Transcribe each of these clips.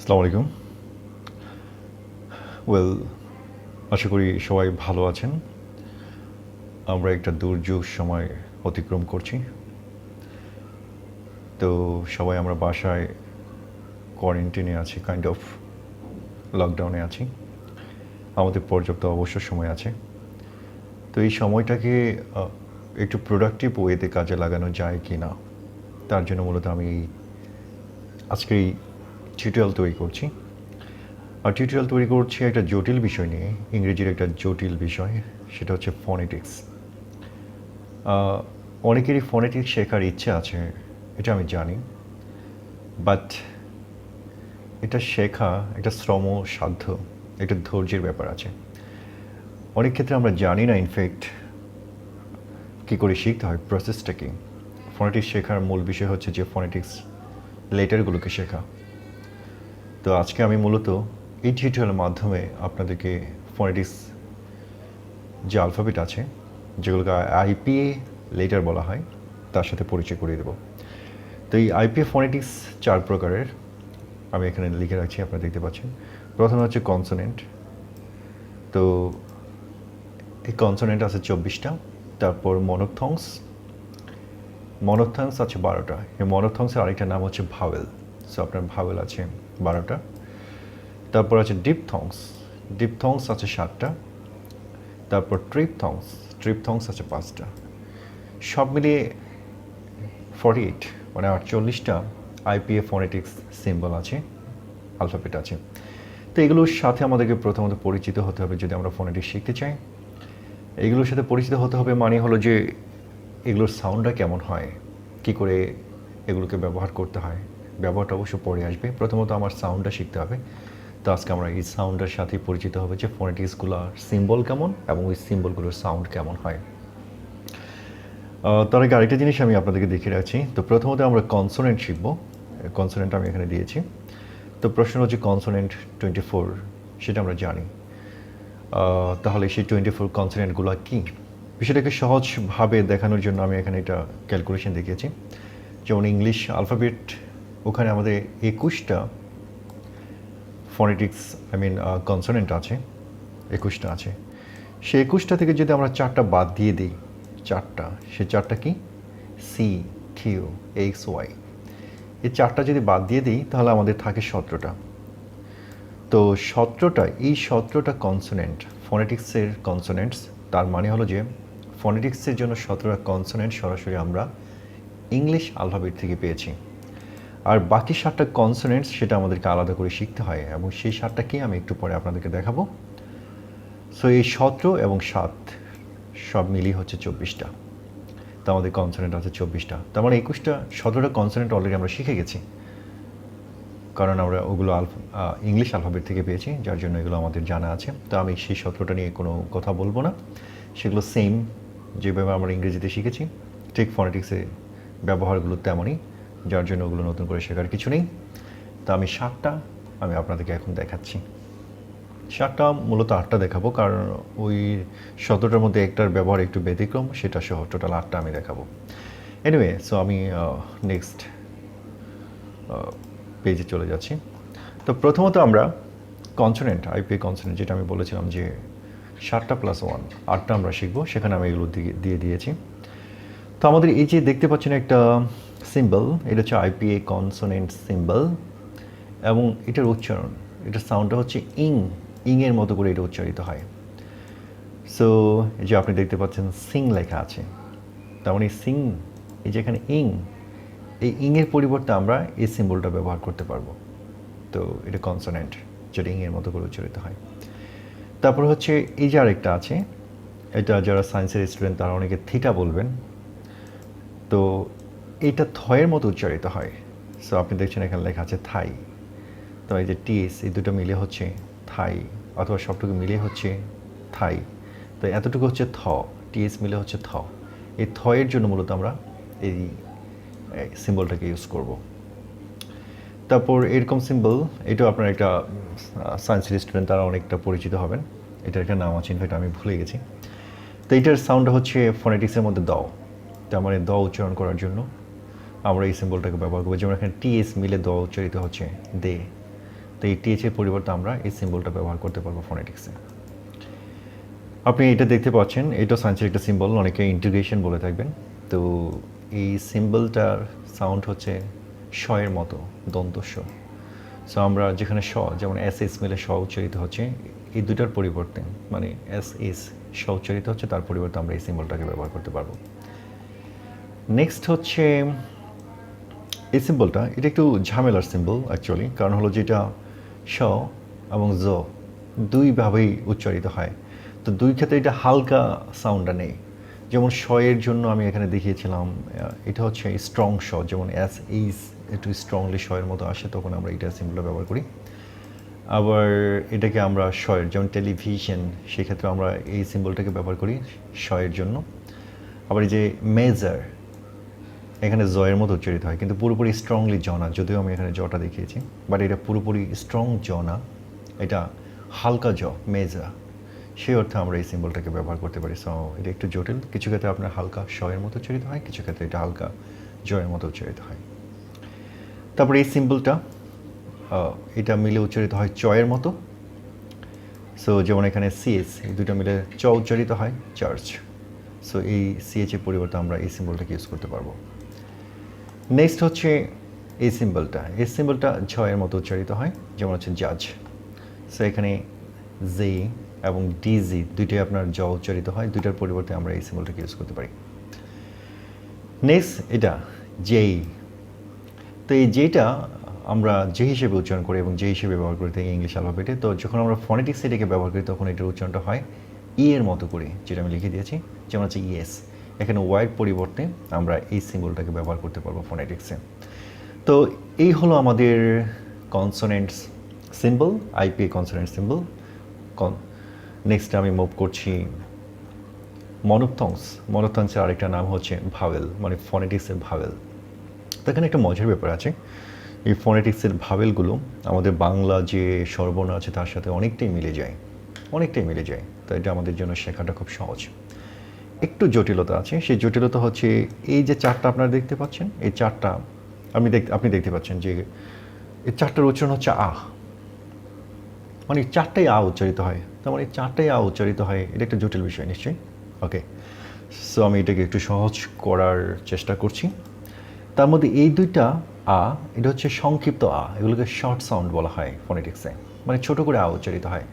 আসসালামু আলাইকুম। ওয়েল, আশা করি সবাই ভালো আছেন। আমরা একটা দুর্যোগ সময় অতিক্রম করছি। তো সবাই আমরা বাসায় কোয়ারেন্টাইনে আছি, কাইন্ড অফ লকডাউনে আছি। আমাদের পর্যাপ্ত অবসর সময় আছে। তো এই সময়টাকে একটু প্রোডাক্টিভ ওয়েতে কাজে লাগানো যায় কি না, তার জন্য মূলত আমি আজকে এই টিউটোরিয়াল তৈরি করছি। আর টিউটোরিয়াল তৈরি করছি একটা জটিল বিষয় নিয়ে, ইংরেজির একটা জটিল বিষয়, সেটা হচ্ছে ফনেটিক্স। অনেকেরই ফনেটিক্স শেখার ইচ্ছে আছে, এটা আমি জানি, বাট এটা শেখা একটা শ্রম সাধ্য, একটা ধৈর্যের ব্যাপার আছে। অনেক ক্ষেত্রে আমরা জানি না ইনফ্যাক্ট কী করে শিখতে হয়, প্রসেসটা কী। ফনেটিক্স শেখার মূল বিষয় হচ্ছে যে ফনেটিক্স লেটারগুলোকে শেখা। তো আজকে আমি মূলত এই টিউটোরিয়ালের মাধ্যমে আপনাদেরকে ফনেটিক্স যে আলফাবেট আছে, যেগুলোকে আইপিএ লেটার বলা হয়, তার সাথে পরিচয় করিয়ে দেবো। তো এই আইপিএ ফনেটিক্স 4 প্রকারের, আমি এখানে লিখে রাখছি, আপনারা দেখতে পাচ্ছেন। প্রথমে হচ্ছে কনসোনেন্ট। তো এই কনসোনেন্ট আছে 24টা। তারপর মনোথংস আছে 12টা। এই মনোথংসের আরেকটা নাম হচ্ছে ভাওয়েল। সো আপনার ভাওয়েল আছে 12টা। তারপর আছে ডিপথংস আছে 7টা। তারপর ট্রিপথংস আছে 5টা। সব মিলিয়ে 48, মানে 48টা আইপিএ ফনেটিক্স সিম্বল আছে, আলফাবেট আছে। তো এগুলোর সাথে আমাদেরকে প্রথমত পরিচিত হতে হবে যদি আমরা ফনেটিক্স শিখতে চাই। এগুলোর সাথে পরিচিত হতে হবে মানে হলো যে এগুলোর সাউন্ডটা কেমন হয়, কী করে এগুলোকে ব্যবহার করতে হয়। ব্যবহারটা অবশ্য পরে আসবে, প্রথমত আমার সাউন্ডটা শিখতে হবে। তো আজকে আমরা এই সাউন্ডের সাথেই পরিচিত হবে যে ফনেটিক্সগুলোর সিম্বল কেমন এবং ওই সিম্বলগুলোর সাউন্ড কেমন হয়। তার আগে আরেকটা জিনিস আমি আপনাদেরকে দেখিয়ে রাখছি। তো প্রথমত আমরা কনসোনেন্ট শিখব। কনসোনেন্ট আমি এখানে দিয়েছি। তো প্রশ্ন হচ্ছে কনসোনেন্ট 24, সেটা আমরা জানি। তাহলে সেই 24 কনসোনেন্টগুলো কী, বিষয়টাকে সহজভাবে দেখানোর জন্য আমি এখানে একটা ক্যালকুলেশন দেখিয়েছি। যেমন ইংলিশ আলফাবেট, ওখানে আমাদের 21টা ফনেটিক্স কনসোনেন্ট আছে, 21টা আছে। সেই 21টা থেকে যদি আমরা 4টা বাদ দিয়ে দিই, সে 4টা কি, সি, কিউ, এক্স, ওয়াই, এই 4টা যদি বাদ দিয়ে দিই তাহলে আমাদের থাকে 17টা। তো এই 17টা কনসোনেন্ট ফনেটিক্সের কনসোনেন্টস। তার মানে হলো যে ফনেটিক্সের জন্য 17টা কনসোনেন্ট সরাসরি আমরা ইংলিশ আলফাবেট থেকে পেয়েছি। আর বাকি 7টা কনসোনেন্টস সেটা আমাদেরকে আলাদা করে শিখতে হয়, এবং সেই 7টা কি আমি একটু পরে আপনাদেরকে দেখাবো। সো এই 17 এবং 7 সব মিলিয়ে হচ্ছে 24টা। তো আমাদের কনসোনেন্ট আছে 24টা। তার মানে 17টা কনসোনেন্ট অলরেডি আমরা শিখে গেছি, কারণ আমরা ওগুলো ইংলিশ আলফাবেট থেকে পেয়েছি, যার জন্য এগুলো আমাদের জানা আছে। তো আমি সেই 17টা নিয়ে কোনো কথা বলবো না, সেগুলো সেম যেভাবে আমরা ইংরেজিতে শিখেছি, ঠিক ফনেটিক্সে ব্যবহারগুলো তেমনই, যার জন্য ওগুলো নতুন করে শেখার কিছু নেই। তো আমি 7টা আমি আপনাদেরকে এখন দেখাচ্ছি। 7টা মূলত 8টা দেখাবো, কারণ ওই 17টার মধ্যে একটার ব্যবহার একটু ব্যতিক্রম, সেটা সহ টোটাল 8টা আমি দেখাবো। এনিওয়ে, সো আমি নেক্সট পেজে চলে যাচ্ছি। তো প্রথমত আমরা কনসোনেন্ট, আইপিএ কনসোনেন্ট, যেটা আমি বলেছিলাম যে 7টা + 1, 8টা আমরা শিখবো, সেখানে আমি এগুলো দিয়ে দিয়েছি। তো আমাদের এই যে দেখতে পাচ্ছেন একটা সিম্বল, এটা হচ্ছে আইপিএ কনসোনেন্ট সিম্বল, এবং এটার উচ্চারণ, এটার সাউন্ডটা হচ্ছে ইংয়ের মতো করে এটা উচ্চারিত হয়। সো এই যে আপনি দেখতে পাচ্ছেন সিং লেখা আছে, তার মানে সিং, এই যে এখানে এই ইংয়ের পরিবর্তে আমরা এই সিম্বলটা ব্যবহার করতে পারবো। তো এটা কনসোনেন্ট, যেটা ইংয়ের মতো করে উচ্চারিত হয়। তারপর হচ্ছে এই যে আরেকটা আছে, এটা যারা সায়েন্সের স্টুডেন্ট তারা অনেকে থিটা বলবেন। তো এটা থয়ের মতো উচ্চারিত হয়। সো আপনি দেখছেন এখানে লেখা আছে থাই। তো এই যে টিএস, এই দুটো মিলে হচ্ছে থাই, অথবা সবটুকু মিলিয়ে হচ্ছে থাই। তো এতটুকু হচ্ছে থ, টিএস মিলে হচ্ছে থ। এই থয়ের জন্য মূলত আমরা এই সিম্বলটাকে ইউজ করব। তারপর এরকম সিম্বল, এটাও আপনার একটা সায়েন্সের স্টুডেন্ট তারা অনেকটা পরিচিত হবেন। এটার একটা নাম আছে, ইনফ্যাক্ট আমি ভুলে গেছি। তো এটার সাউন্ডটা হচ্ছে ফনেটিক্সের মধ্যে দ। তার মানে দ উচ্চারণ করার জন্য আমরা এই সিম্বলটাকে ব্যবহার করবো। যেমন এখানে টিএস মিলে দ উচ্চারিত হচ্ছে দে, তো এই টিএচের পরিবর্তে আমরা এই সিম্বলটা ব্যবহার করতে পারবো ফোনেটিক্সে। আপনি এটা দেখতে পাচ্ছেন, এটা সায়েন্সের একটা সিম্বল, অনেকে ইন্টিগ্রেশন বলে থাকবেন। তো এই সিম্বলটার সাউন্ড হচ্ছে শ এর মতো, দন্ত শ। সো আমরা যেখানে শ, যেমন এস এস মিলে শ উচ্চারিত হচ্ছে, এই দুটার পরিবর্তে মানে এস এস শ উচ্চারিত হচ্ছে, তার পরিবর্তে আমরা এই সিম্বলটাকে ব্যবহার করতে পারবো। নেক্সট হচ্ছে এই সিম্বলটা, এটা একটু ঝামেলার সিম্বল অ্যাকচুয়ালি, কারণ হলো যেটা শ এবং জ দুইভাবেই উচ্চারিত হয়। তো দুই ক্ষেত্রে এটা হালকা সাউন্ডটা নেই। যেমন শ এর জন্য আমি এখানে দেখিয়েছিলাম, এটা হচ্ছে স্ট্রং শ, যেমন এস এইস একটু স্ট্রংলি শ এর মতো আসে, তখন আমরা এটা সিম্বলটা ব্যবহার করি। আবার এটাকে আমরা শ এর, যেমন টেলিভিশন, সেক্ষেত্রে আমরা এই সিম্বলটাকে ব্যবহার করি শ এর জন্য। আবার এই যে মেজার, এখানে জয়ের মতো উচ্চারিত হয়, কিন্তু পুরোপুরি স্ট্রংলি জ না, যদিও আমি এখানে জটা দেখিয়েছি, বাট এটা পুরোপুরি স্ট্রং জ না, এটা হালকা জ, মেজা। সেই অর্থে আমরা এই সিম্বলটাকে ব্যবহার করতে পারি। সো এটা একটু জটিল, কিছু ক্ষেত্রে আপনার হালকা শ এর মতো উচ্চারিত হয়, কিছু ক্ষেত্রে এটা হালকা জয়ের মতো উচ্চারিত হয়। তারপরে এই সিম্বলটা, এটা মিলে উচ্চারিত হয় চয়ের মতো। সো যেমন এখানে সিএস, এই দুটো মিলে চ উচ্চারিত হয়, চার্চ। সো এই সিএচ এর পরিবর্তে আমরা এই সিম্বলটাকে ইউজ করতে পারবো। নেক্সট হচ্ছে এই সিম্বলটা, এই সিম্বলটা ঝয়ের মতো উচ্চারিত হয়, যেমন হচ্ছে জাজ। সো এখানে জে এবং ডিজি দুইটাই আপনার জ উচ্চারিত হয়, দুইটার পরিবর্তে আমরা এই সিম্বলটাকে ইউজ করতে পারি। নেক্সট এটা জেই। তো এই যেটা আমরা যে হিসেবে উচ্চারণ করি এবং যে হিসেবে ব্যবহার করি থাকি ইংলিশ অ্যালফাবেটে, তো যখন আমরা ফনেটিক্স এটাকে ব্যবহার করি তখন এটার উচ্চারণটা হয় ই এর মতো করে, যেটা আমি লিখে দিয়েছি, যেমন হচ্ছে ইএস। এখানে ওয়াইয়ের পরিবর্তে আমরা এই সিম্বলটাকে ব্যবহার করতে পারবো ফনেটিক্সে। তো এই হলো আমাদের consonants symbol, IPA consonant symbol. Next আমি মুভ করছি মনোপথংস। মনোপথংসের আরেকটা নাম হচ্ছে ভাওয়েল, মানে ফনেটিক্সের ভাওয়েল। তো এখানে একটা মজার ব্যাপার আছে, এই ফনেটিক্সের ভাওয়েলগুলো আমাদের বাংলা যে স্বরবর্ণ আছে তার সাথে অনেকটাই মিলে যায়, অনেকটাই মিলে যায়। তো এটা আমাদের জন্য শেখাটা খুব সহজ। একটু জটিলতা আছে, সেই জটিলতা হচ্ছে এই যে চারটা আপনারা দেখতে পাচ্ছেন, এই চারটা আপনি দেখতে পাচ্ছেন যে এই চারটার উচ্চারণ হচ্ছে আ, মানে চারটাই আ উচ্চারিত হয়। তার মানে চারটাই আ উচ্চারিত হয়, এটা একটা জটিল বিষয় নিশ্চয়ই। ওকে, সো আমি এটাকে একটু সহজ করার চেষ্টা করছি। তার মধ্যে এই দুইটা আ, এটা হচ্ছে সংক্ষিপ্ত আ, এগুলোকে শর্ট সাউন্ড বলা হয় ফনেটিক্সে, মানে ছোট করে আ উচ্চারিত হয়।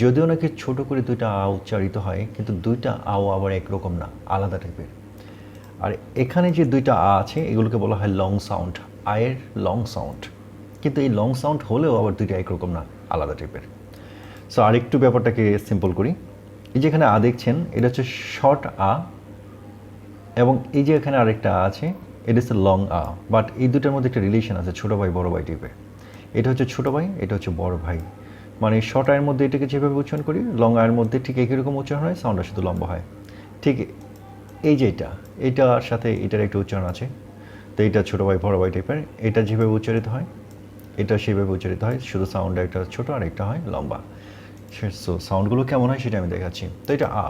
যদিও নাকি ছোট করে দুইটা আ উচ্চারিত হয়, কিন্তু দুইটা আও আবার একরকম না, আলাদা টাইপের। আর এখানে যে দুইটা আ আছে এগুলোকে বলা হয় লং সাউন্ড, আয়ের লং সাউন্ড। কিন্তু এই লং সাউন্ড হলেও আবার দুইটা একরকম না, আলাদা টাইপের। সো আরেকটু ব্যাপারটাকে সিম্পল করি। এই যে এখানে আ দেখছেন, এটা হচ্ছে শর্ট আ, এবং এই যে এখানে আরেকটা আ আছে, এটা হচ্ছে লং আ। বাট এই দুটার মধ্যে একটা রিলেশন আছে, ছোটো ভাই বড় ভাই টাইপের। এটা হচ্ছে ছোটো ভাই, এটা হচ্ছে বড় ভাই। মানে শর্ট আয়ের মধ্যে এটাকে যেভাবে উচ্চারণ করি, লং আয়ের মধ্যে ঠিক একই রকম উচ্চারণ হয়, সাউন্ডটা শুধু লম্বা হয়। ঠিক এই যে এটার সাথে এটার একটা উচ্চারণ আছে। তো এটা ছোটো ভাই বড় ভাই টাইপের, এটা যেভাবে উচ্চারিত হয় এটা সেভাবে উচ্চারিত হয়, শুধু সাউন্ডটা একটা ছোটো আর একটা হয় লম্বা। সো সাউন্ডগুলো কেমন হয় সেটা আমি দেখাচ্ছি। তো এটা আ,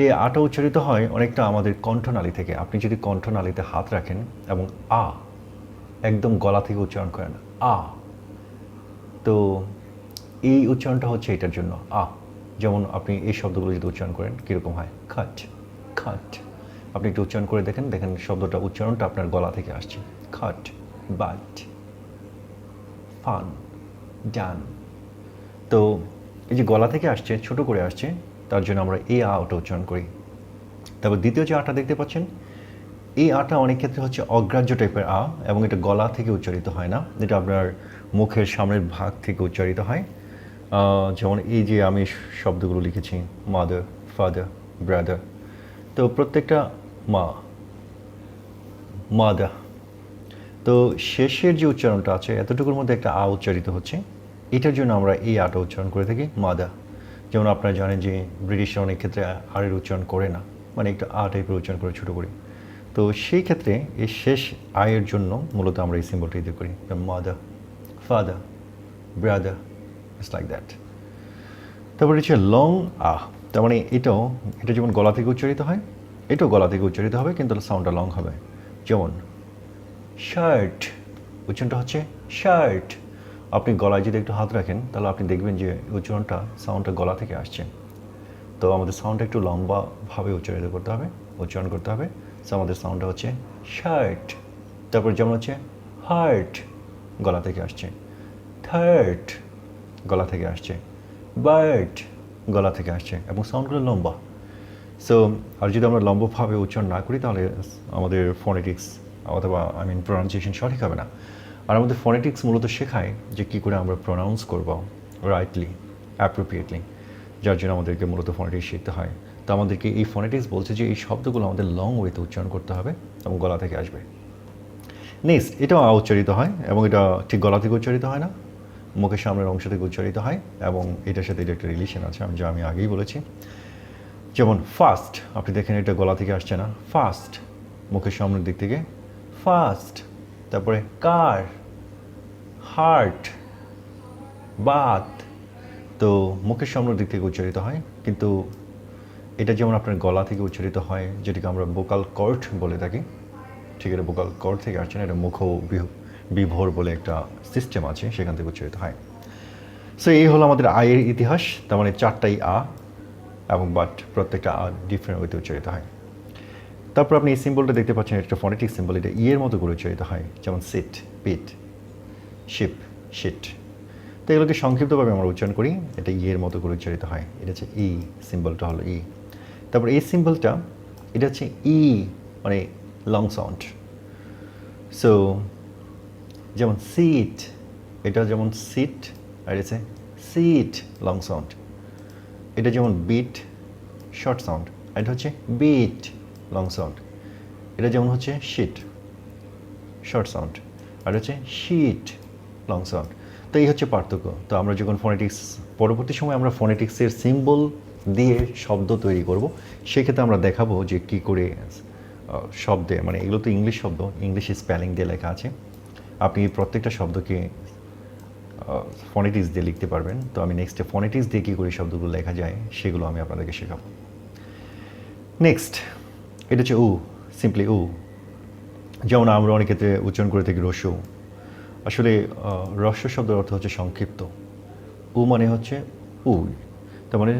এই আটা উচ্চারিত হয় অনেকটা আমাদের কণ্ঠনালী থেকে। আপনি যদি কণ্ঠনালীতে হাত রাখেন এবং আ একদম গলা থেকে উচ্চারণ করেন আ, তো এই উচ্চারণটা হচ্ছে এটার জন্য আ। যেমন আপনি এই শব্দগুলো যদি উচ্চারণ করেন কীরকম হয়, খাট খাট। আপনি একটু উচ্চারণ করে দেখেন, দেখেন শব্দটা উচ্চারণটা আপনার গলা থেকে আসছে, খাট, বাট, ফান, ডান। তো এই যে গলা থেকে আসছে, ছোট করে আসছে, তার জন্য আমরা এই আ ওটা উচ্চারণ করি। তারপর দ্বিতীয় যে আটা দেখতে পাচ্ছেন, এই আটা অনেক ক্ষেত্রে হচ্ছে অগ্রাহ্য টাইপের আ, এবং এটা গলা থেকে উচ্চারিত হয় না, এটা আপনার মুখের সামনের ভাগ থেকে উচ্চারিত হয়। যেমন এই যে আমি শব্দগুলো লিখেছি, মাদার, ফাদার, ব্রাদার। তো প্রত্যেকটা মা, মাদা। তো শেষের যে উচ্চারণটা আছে এতটুকুর মধ্যে একটা আ উচ্চারিত হচ্ছে, এটার জন্য আমরা এই আটা উচ্চারণ করে থাকি মাদা। যেমন আপনারা জানেন যে ব্রিটিশরা অনেক ক্ষেত্রে আরের উচ্চারণ করে না, মানে একটা আ টাইপের উচ্চারণ করে ছোটো করে। তো সেই ক্ষেত্রে এই শেষ আয়ের জন্য মূলত আমরা এই সিম্বলটা ইউজ করি, mother, father, brother, it's like that. তারপরে হচ্ছে লং আ, তার মানে এটা যেমন গলা থেকে উচ্চারিত হয়, এটাও গলা থেকে উচ্চারিত হবে, কিন্তু সাউন্ডটা লং হবে। যেমন শার্ট, উচ্চারণটা হচ্ছে শার্ট, আপনি গলায় যদি একটু হাত রাখেন তাহলে আপনি দেখবেন যে উচ্চারণটা সাউন্ডটা গলা থেকে আসছে। তো আমাদের সাউন্ডটা একটু লম্বাভাবে উচ্চারণ করতে হবে। সো আমাদের সাউন্ডটা হচ্ছে শার্ট। তারপর যেমন হচ্ছে হার্ট, গলা থেকে আসছে। থার্ড, গলা থেকে আসছে। বার্ড, গলা থেকে আসছে, এবং সাউন্ডগুলো লম্বা। সো আর যদি আমরা লম্বভাবে উচ্চারণ না করি তাহলে আমাদের ফনেটিক্স অথবা প্রনাউন্সিয়েশন সঠিক হবে না। আর আমাদের ফনেটিক্স মূলত শেখায় যে কী করে আমরা প্রনাউন্স করব রাইটলি, অ্যাপ্রোপ্রিয়েটলি, যার জন্য আমাদেরকে মূলত ফনেটিক্স শিখতে হয়। তো আমাদেরকে এই ফনেটিক্স বলছে যে এই শব্দগুলো আমাদের লং ওয়েতে উচ্চারণ করতে হবে এবং গলা থেকে আসবে। নেক্সট, এটাও উচ্চারিত হয় এবং এটা ঠিক গলা থেকে উচ্চারিত হয় না, মুখের সামনের অংশ থেকে উচ্চারিত হয়, এবং এটার সাথে এটা একটা রিলেশন আছে আমি আগেই বলেছি। যেমন ফাস্ট, আপনি দেখেন এটা গলা থেকে আসছে না, ফাস্ট, মুখের সামনের দিক থেকে ফাস্ট। তারপরে কার, হার্ট, বাত, তো মুখের সামনের দিক থেকে উচ্চারিত হয়, কিন্তু এটা যেমন আপনার গলা থেকে উচ্চারিত হয়, যেটাকে আমরা ভোকাল কর্ড বলে থাকি, ঠিক এটা ভোকাল কর্ড থেকে আসছে না, এটা মুখ বিভোর বলে একটা সিস্টেম আছে, সেখান থেকে উচ্চারিত হয়। সো এই হলো আমাদের আয়ের ইতিহাস। তার মানে 4টাই আ, এবং বাট প্রত্যেকটা আ ডিফারেন্ট ওয়েতে উচ্চারিত হয়। তারপর আপনি এই সিম্বলটা দেখতে পাচ্ছেন, একটা ফনেটিক সিম্বল, এটা ইয়ের মতো করে উচ্চারিত হয়, যেমন সিট, পিট, শিপ, শিট। তো এগুলোকে সংক্ষিপ্তভাবে আমরা উচ্চারণ করি, এটা ইয়ের মতো করে উচ্চারিত হয়। এটা হচ্ছে ই, সিম্বলটা হলো ই। তারপর এই সিম্বলটা, এটা হচ্ছে ই, মানে লং সাউন্ড। সো যেমন সিট, এটা যেমন সিট, আর এটা হচ্ছে সিট, লং সাউন্ড। এটা যেমন বিট, শর্ট সাউন্ড, আর এটা হচ্ছে বিট, লং সাউন্ড। এটা যেমন হচ্ছে শিট, শর্ট সাউন্ড, আর হচ্ছে শিট, লং সাউন্ড। তো এই হচ্ছে পার্থক্য। তো আমরা যখন ফনেটিক্স, পরবর্তী সময় আমরা ফনেটিক্সের সিম্বল দিয়ে শব্দ তৈরি করব, সেক্ষেত্রে আমরা দেখাবো যে কী করে শব্দে, মানে এগুলো তো ইংলিশ শব্দ, ইংলিশ স্পেলিং দিয়ে লেখা আছে, আপনি প্রত্যেকটা শব্দকে ফনেটিক্স দিয়ে লিখতে পারবেন। তো আমি নেক্সটে ফনেটিক্স দিয়ে কী করে শব্দগুলো লেখা যায় সেগুলো আমি আপনাদেরকে শেখাবো। নেক্সট, এটা হচ্ছে উ, সিম্পলি উ। যেমন আমরা অনেক ক্ষেত্রে উচ্চারণ করে থাকি রস্য। আসলে রস্য শব্দের অর্থ হচ্ছে সংক্ষিপ্ত। উ মানে হচ্ছে উ, তার মানে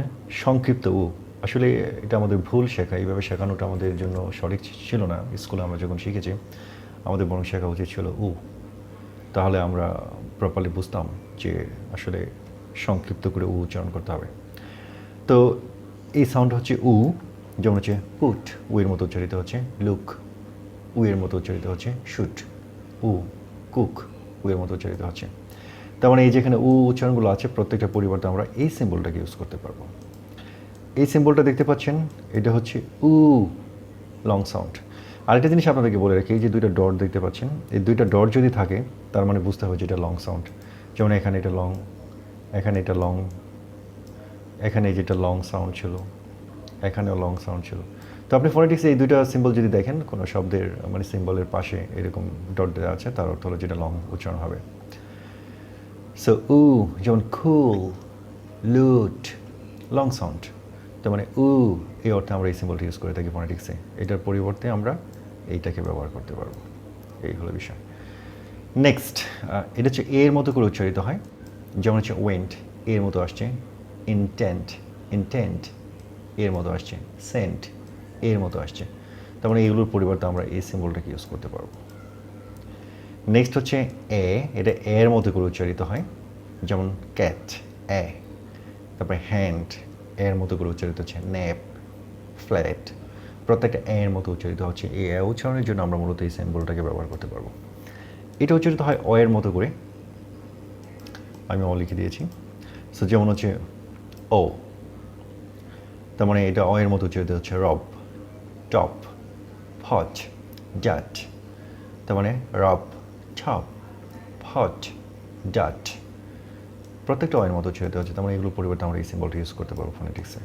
সংক্ষিপ্ত উ। আসলে এটা আমাদের ভুল শেখা, এইভাবে শেখানোটা আমাদের জন্য সঠিক ছিল না। স্কুলে আমরা যখন শিখেছি, আমাদের বরং শেখা উচিত ছিল উ, তাহলে আমরা প্রপারলি বুঝতাম যে আসলে সংক্ষিপ্ত করে উ উচ্চারণ করতে হবে। তো এই সাউন্ড হচ্ছে উ, যেমন হচ্ছে পুট, উ এর মতো উচ্চারিত হচ্ছে। লুক, উ এর মতো উচ্চারিত হচ্ছে। শুট, উ। কুক, উ এর মতো উচ্চারিত হচ্ছে। তার মানে এই যেখানে উ উচ্চারণগুলো আছে, প্রত্যেকটা পরিবর্তে আমরা এই সিম্বলটাকে ইউজ করতে পারবো। এই সিম্বলটা দেখতে পাচ্ছেন, এটা হচ্ছে উ, লং সাউন্ড। আরেকটা জিনিস আপনাদেরকে বলে রাখি, এই যে দুইটা ডট দেখতে পাচ্ছেন, এই দুইটা ডট যদি থাকে তার মানে বুঝতে হবে যে এটা লং সাউন্ড। যেমন এখানে এটা লং, এখানে এটা লং, এখানে যেটা লং সাউন্ড ছিল, এখানেও লং সাউন্ড ছিল। তো আপনি ফনেটিক্সে এই দুইটা সিম্বল যদি দেখেন, কোনো শব্দের মানে সিম্বলের পাশে এরকম ডট দেওয়া আছে, তার অর্থ হলো যেটা লং উচ্চারণ হবে। সো উ, যেমন কুল, লুট, লং সাউন্ড। তার মানে উ, এই অর্থে আমরা এই সিম্বলটা ইউজ করে থাকি ফনেটিক্সে। এটার পরিবর্তে আমরা এইটাকে ব্যবহার করতে পারবো। এই হলো বিষয়। নেক্সট, এটা হচ্ছে এর মতো করে উচ্চারিত হয়, যেমন হচ্ছে ওয়েন্ট, এর মতো আসছে। ইনটেন্ট, ইনটেন্ট, এর মতো আসছে। সেন্ট, এর মতো আসছে। তার মানে এগুলোর পরিবর্তে আমরা এই সিম্বলটাকে ইউজ করতে পারবো। নেক্সট হচ্ছে এ, এটা এর মতো করে উচ্চারিত হয়, যেমন ক্যাট, এ। তারপরে হ্যান্ড, এর মতো করে উচ্চারিত হচ্ছে। ন্যাপ, ফ্ল্যাট, প্রত্যেকটা এর মতো উচ্চারিত হচ্ছে। এই এ উচ্চারণের জন্য আমরা মূলত এই সিম্বলটাকে ব্যবহার করতে পারবো। এটা উচ্চারিত হয় অ এর মতো করে, আমি অ লিখে দিয়েছি। সো যেমন হচ্ছে ও, তার মানে এটা অ এর মতো উচ্চারিত হচ্ছে। রব, টপ, হট, ডাট, তার মানে রব, টপ, হট, ডাট, প্রত্যেকটা অয়ের মতো উচ্চারিত হচ্ছে। তার মানে এগুলোর পরিবর্তে আমরা এই সিম্বলটা ইউজ করতে পারবো ফোনেটিক্সে।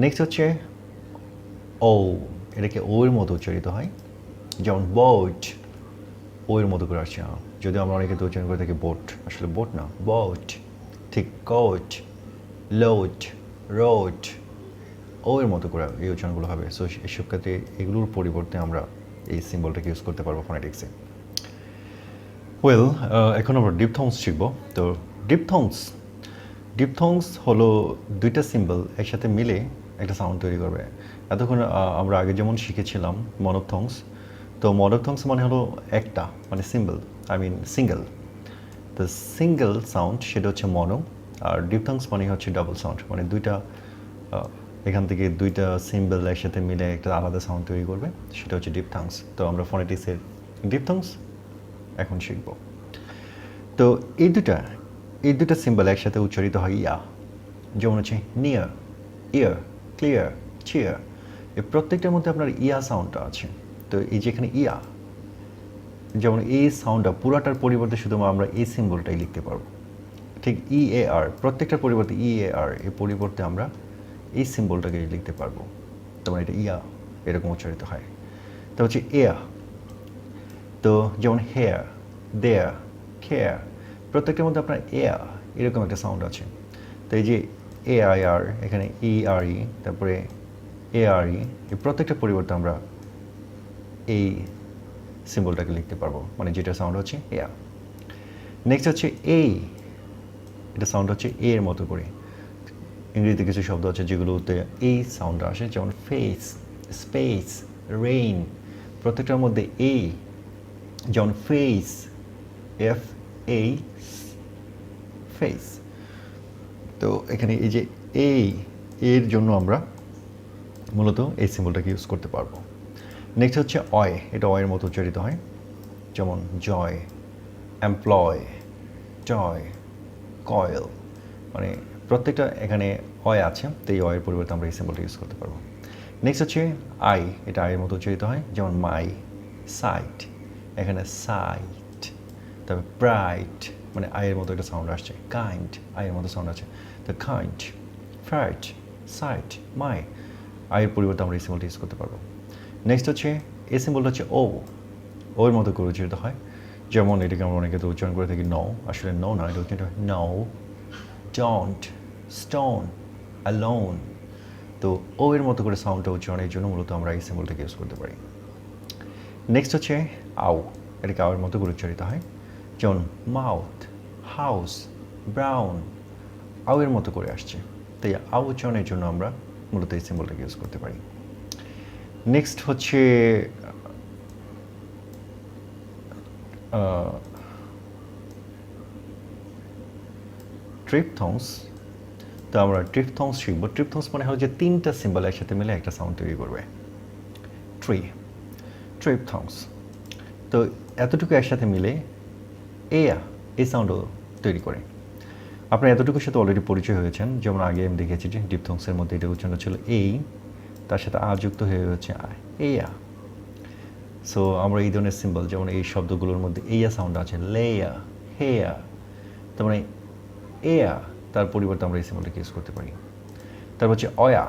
নেক্সট হচ্ছে ও, এটাকে ও এর মতো উচ্চারিত হয়, যেমন বোট, ও এর মতো করে আসছে। যদিও আমরা অনেকে উচ্চারণ করে থাকি বোট, আসলে বোট না, বোট। ঠিক কোট, লোট, রোড, ও এর মতো করে এই উচ্চারণগুলো হবে। সো এসব ক্ষেত্রে এগুলোর পরিবর্তে আমরা এই সিম্বলটাকে ইউজ করতে পারবো ফোনেটিক্সে। ওয়েল এখন আমরা ডিপথংস শিখব। তো ডিপথংস ডিপথংস হলো দুইটা সিম্বল একসাথে মিলে একটা সাউন্ড তৈরি করবে। এতক্ষণ আমরা আগে যেমন শিখেছিলাম মনোপথংস, তো মনোপথংস মানে হলো একটা, মানে সিম্বল, আই মিন সিঙ্গেল। তো সিঙ্গেল সাউন্ড সেটা হচ্ছে মনো, আর ডিপথংস মানে হচ্ছে ডাবল সাউন্ড, মানে দুইটা এখান থেকে দুইটা সিম্বল একসাথে মিলে একটা আলাদা সাউন্ড তৈরি করবে, সেটা হচ্ছে ডিপথংস। তো আমরা ফোনেটিক্সের ডিপথংস এখন শিখব। তো এই দুটা সিম্বল একসাথে উচ্চারিত হয় ইয়া, যেমন হচ্ছে নিয়ার, ইয়ার, ক্লিয়ার, চিয়ার। এই প্রত্যেকটার মধ্যে আপনার ইয়া সাউন্ডটা আছে। তো এই যেখানে ইয়া, যেমন এই সাউন্ডটা পুরাটার পরিবর্তে শুধু আমরা এই সিম্বলটাই লিখতে পারবো। ঠিক EAR, প্রত্যেকটার পরিবর্তে EAR এর পরিবর্তে আমরা এই সিম্বলটাকে লিখতে পারবো। তার এটা ইয়া এরকম উচ্চারিত হয়। তো হচ্ছে এয়া, তো যেমন হেয়ার, দেয়ার, খেয়ার, প্রত্যেকটার মধ্যে আপনার এয়া এরকম একটা সাউন্ড আছে। তো এই যে AIR, এখানে ERE, তারপরে ARE, এই প্রত্যেকটা পরিবর্তে আমরা এই সিম্বলটাকে লিখতে পারবো, মানে যেটা সাউন্ড হচ্ছে এয়া। নেক্সট হচ্ছে এই, এটা সাউন্ড হচ্ছে এ এর মতো করে। ইংরেজিতে কিছু শব্দ আছে যেগুলোতে এই সাউন্ড আসে, যেমন ফেস, স্পেস, রেইন, প্রত্যেকটার মধ্যে এই, যেমন ফেস, FA, ফেস। তো এখানে এই যে এই এর জন্য আমরা মূলত এই সিম্বলটাকে ইউজ করতে পারবো। নেক্সট হচ্ছে অয়, এটা অয়ের মতো উচ্চারিত হয়, যেমন জয়, এমপ্লয়, জয়, কয়েল, মানে প্রত্যেকটা এখানে অয় আছে, তো এই অয়ের পরিবর্তে আমরা এই সিম্বলটা ইউজ করতে পারবো। নেক্সট হচ্ছে আই, এটা আয়ের মতো উচ্চারিত হয়, যেমন মাই, সাইট, এখানে সাইট, তারপর ব্রাইট, মানে আয়ের মতো একটা সাউন্ড আসছে, কাইন্ড, আয়ের মতো সাউন্ড আছে, তো কাইন্ড, ফ্রাইট, সাইট, মাই, আয়ের পরিবর্তে আমরা এই সিম্বলটা ইউজ করতে পারবো। নেক্সট হচ্ছে এই সিম্বলটা হচ্ছে ও, ওর মতো করে উচ্চারিত হয়, যেমন এটাকে আমরা অনেকে তো উচ্চারণ করে থাকি নো, আসলে নো না, এটা উচ্চারিত হয় নো, ডোন্ট, স্টোন, অ্যালোন। তো ও এর মতো করে সাউন্ডটা উচ্চারণের জন্য মূলত আমরা এই সিম্বলটাকে ইউজ করতে পারি। নেক্সট হচ্ছে আউ, এটাকে আউয়ের মতো করে উচ্চারিত হয়, যেমন মাউথ, হাউস, ব্রাউন, আউ এর মতো করে আসছে, তাই আউ উচ্চারণের জন্য আমরা মূলত এই সিম্বলটাকে ইউজ করতে পারি। নেক্সট হচ্ছে ট্রিপথংস। তো আমরা ট্রিপথংস শিখব। ট্রিপথংস মানে হলো যে তিনটা সিম্বল একসাথে মিলে একটা সাউন্ড তৈরি করবে, ট্রিপথংস। তো এতটুকু একসাথে মিলে এয়া এই সাউন্ডও তৈরি করে। আপনার এতটুকুর সাথে অলরেডি পরিচয় হয়েছেন, যেমন আগে আমি দেখেছি যে ডিপথংসের মধ্যে এটা উচ্চারণ ছিল এই, তার সাথে আ যুক্ত হয়ে হচ্ছে এয়া। সো আমরা এই ধরনের সিম্বল, যেমন এই শব্দগুলোর মধ্যে এইয়া সাউন্ড আছে, লেয়া, হেয়া, তার মানে এয়া, তার পরিবর্তে আমরা এই সিম্বলটাকে ইউজ করতে পারি। তারপর হচ্ছে অয়া,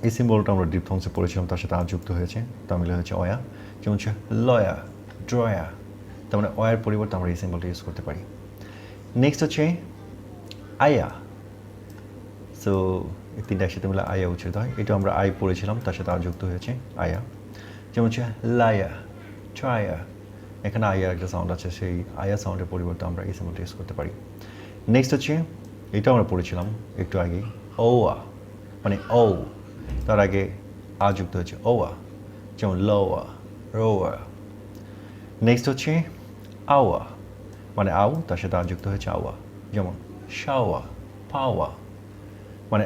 এই সিম্বলটা আমরা ডিপথংসে পড়েছিলাম, তার সাথে আ যুক্ত হয়েছে, তামিলে হচ্ছে অয়া, যেমন হচ্ছে লয়া, ড্রয়া, তার মানে অয়ার পরিবর্তে আমরা এই সিম্বলটা ইউজ করতে পারি। নেক্সট হচ্ছে আয়া, সো এই তিনটা একসাথে মিলে আয়া উচ্চারিত হয়, এটা আমরা আই পড়েছিলাম, তার সাথে আ যুক্ত হয়েছে আয়া, যেমন হচ্ছে লায়া, ট্রায়া, এখানে আয়া একটা সাউন্ড আছে, সেই আয়া সাউন্ডের পরিবর্তে আমরা এই সিম্বলটা ইউজ করতে পারি। নেক্সট হচ্ছে এটা আমরা পড়েছিলাম একটু আগে, ওয়া, মানে ও, তার আগে আ যুক্ত হচ্ছে ওয়া, যেমন লোয়া, রোয়া। নেক্সট হচ্ছে আওয়া, মানে আও, তার সাথে আ যুক্ত হয়েছে আওয়া, যেমন শাওয়া, পাওয়া, মানে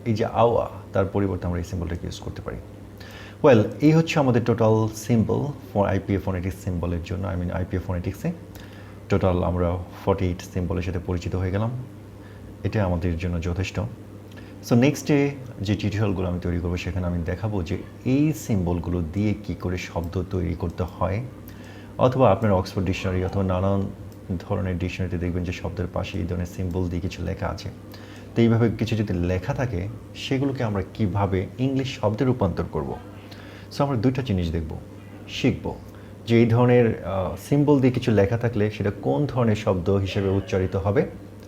এই যে আওয়া, তার পরিবর্তে আমরা এই সিম্বলটাকে ইউজ করতে পারি। ওয়েল, এই হচ্ছে আমাদের total symbol for IPA phonetics সিম্বলের জন্য, আই মিন আইপিএ ফোনেটিক্সে টোটাল আমরা 48 সিম্বলের সাথে পরিচিত হয়ে গেলাম, এটা আমাদের জন্য যথেষ্ট। সো নেক্সটে যে টিউটোরিয়ালগুলো আমি তৈরি করবো, সেখানে আমি দেখাবো যে এই সিম্বলগুলো দিয়ে কী করে শব্দ তৈরি করতে হয়, অথবা আপনার অক্সফোর্ড ডিকশনারি অথবা নানান ধরনের ডিকশনারিতে দেখবেন যে শব্দের পাশে এই ধরনের সিম্বল দিয়ে কিছু লেখা আছে। তো এইভাবে কিছু যদি লেখা থাকে, সেগুলোকে আমরা কিভাবে ইংলিশ শব্দে রূপান্তর করব। সো আমরা দুইটা জিনিস শিখব, যে এই ধরনের সিম্বল দিয়ে কিছু লেখা থাকলে সেটা কোন ধরনের শব্দ হিসেবে উচ্চারিত হবে,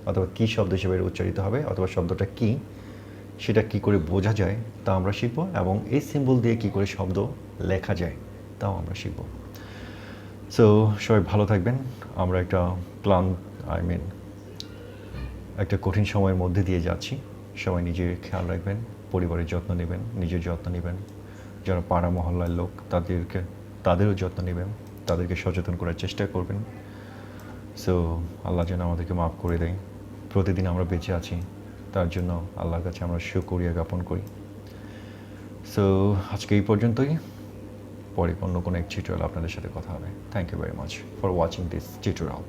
অথবা কী শব্দ হিসেবে উচ্চারিত হবে, অথবা শব্দটা কী, সেটা কী করে বোঝা যায় তা আমরা শিখব, এবং এই সিম্বল দিয়ে কী করে শব্দ লেখা যায় তাও আমরা শিখব। সো সবাই ভালো থাকবেন। আমরা একটা একটা কঠিন সময়ের মধ্যে দিয়ে যাচ্ছি। সবাই নিজের খেয়াল রাখবেন, পরিবারের যত্ন নেবেন, নিজের যত্ন নেবেন। যারা পাড়া মহল্লার লোক তাদেরও যত্ন নেবেন, তাদেরকে সচেতন করার চেষ্টা করবেন। সো আল্লাহ যেন আমাদেরকে মাফ করে দেয়। প্রতিদিন আমরা বেঁচে আছি, তার জন্য আল্লাহর কাছে আমরা শুকরিয়া জ্ঞাপন করি। সো আজকে এই পর্যন্তই। পরে অন্য কোনো এক টিউটোরিয়াল আপনাদের সাথে কথা হবে। Thank you very much for watching this tutorial.